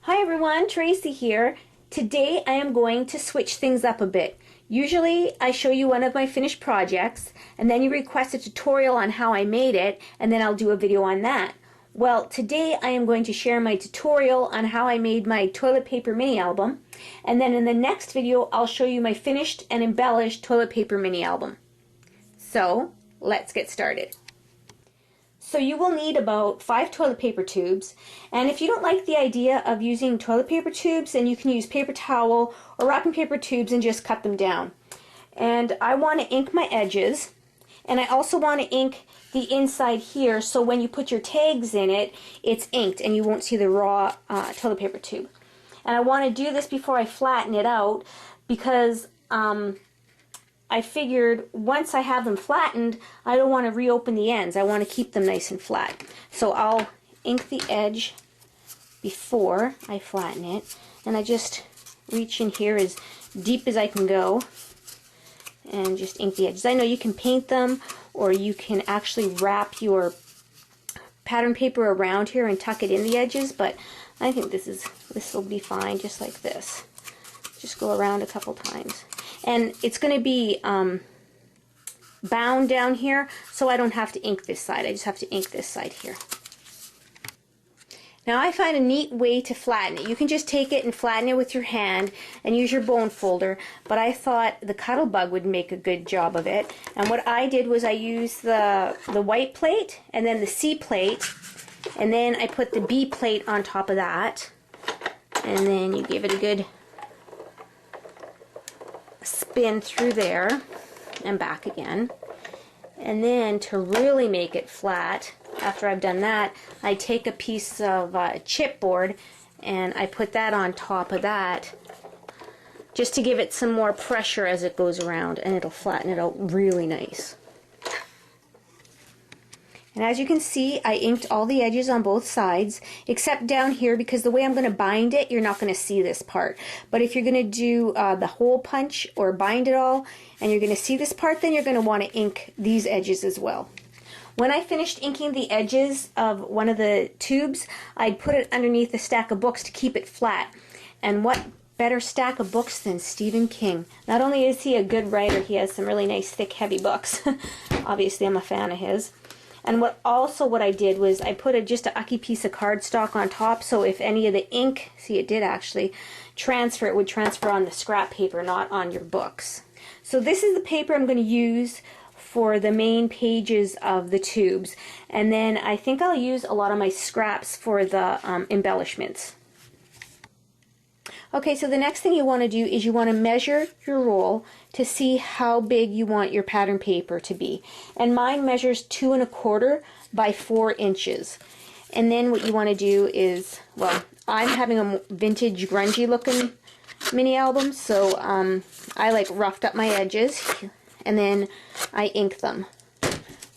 Hi everyone, Tracy here. Today I am going to switch things up a bit. Usually I show you one of my finished projects and then you request a tutorial on how I made it and then I'll do a video on that. Well, today I am going to share my tutorial on how I made my toilet paper mini album, and then in the next video I'll show you my finished and embellished toilet paper mini album. So let's get started. So you will need about 5 toilet paper tubes, and if you don't like the idea of using toilet paper tubes, then you can use paper towel or wrapping paper tubes and just cut them down. And I want to ink my edges, and I also want to ink the inside here so when you put your tags in it, it's inked and you won't see the raw toilet paper tube. And I want to do this before I flatten it out because I figured once I have them flattened, I don't want to reopen the ends. I want to keep them nice and flat. So I'll ink the edge before I flatten it. And I just reach in here as deep as I can go and just ink the edges. I know you can paint them or you can actually wrap your pattern paper around here and tuck it in the edges, but I think this will be fine just like this. Just go around a couple times. And it's going to be bound down here, so I don't have to ink this side. I just have to ink this side here. Now I find a neat way to flatten it. You can just take it and flatten it with your hand and use your bone folder, but I thought the Cuttlebug would make a good job of it. And what I did was I used the white plate and then the C plate, and then I put the B plate on top of that, and then you give it a good spin through there and back again. And then to really make it flat, after I've done that, I take a piece of chipboard and I put that on top of that just to give it some more pressure as it goes around, and it'll flatten it out really nice. And as you can see, I inked all the edges on both sides, except down here, because the way I'm going to bind it, you're not going to see this part. But if you're going to do the hole punch or bind it all, and you're going to see this part, then you're going to want to ink these edges as well. When I finished inking the edges of one of the tubes, I'd put it underneath a stack of books to keep it flat. And what better stack of books than Stephen King? Not only is he a good writer, he has some really nice, thick, heavy books. Obviously, I'm a fan of his. And what I did was I put just a ucky piece of cardstock on top, so if any of the ink, see, it did actually transfer, it would transfer on the scrap paper, not on your books. So this is the paper I'm going to use for the main pages of the tubes, and then I think I'll use a lot of my scraps for the embellishments. Okay, so the next thing you want to do is you want to measure your roll to see how big you want your pattern paper to be. And mine measures 2 1/4 by 4 inches. And then what you want to do is, well, I'm having a vintage grungy looking mini album, so I like roughed up my edges and then I ink them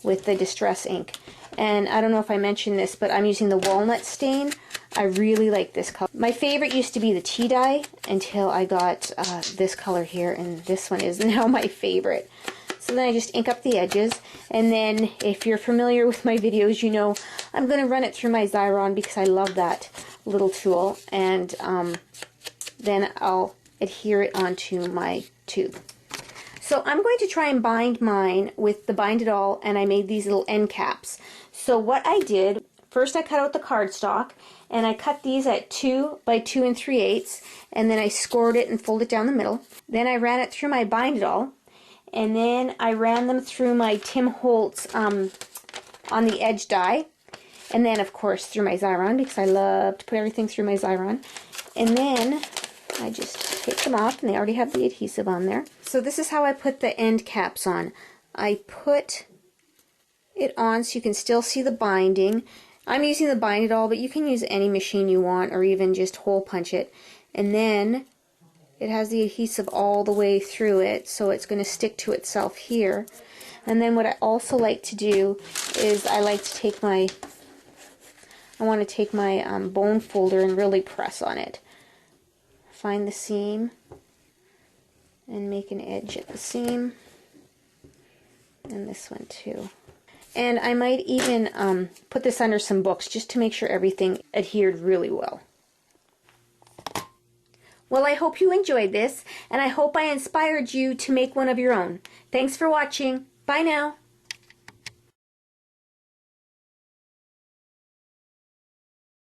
with the Distress ink. And I don't know if I mentioned this, but I'm using the walnut stain. I really like this color. My favorite used to be the tea dye until I got this color here, and this one is now my favorite. So then I just ink up the edges, and then if you're familiar with my videos, you know I'm going to run it through my Xyron because I love that little tool, and then I'll adhere it onto my tube. So I'm going to try and bind mine with the Bind It All, and I made these little end caps. So what I did, first I cut out the cardstock, and I cut these at 2 by 2 3/8, and then I scored it and folded it down the middle. Then I ran it through my Bind It All, and then I ran them through my Tim Holtz on the edge die, and then of course through my Xyron because I love to put everything through my Xyron. And then I just take them off, and they already have the adhesive on there. So this is how I put the end caps on. I put it on so you can still see the binding. I'm using the Bind It All, but you can use any machine you want or even just hole punch it. And then it has the adhesive all the way through it, so it's going to stick to itself here. And then what I also like to do is I want to take my bone folder and really press on it. Find the seam and make an edge at the seam. And this one too. And I might even put this under some books just to make sure everything adhered really well. Well, I hope you enjoyed this, and I hope I inspired you to make one of your own. Thanks for watching. Bye now.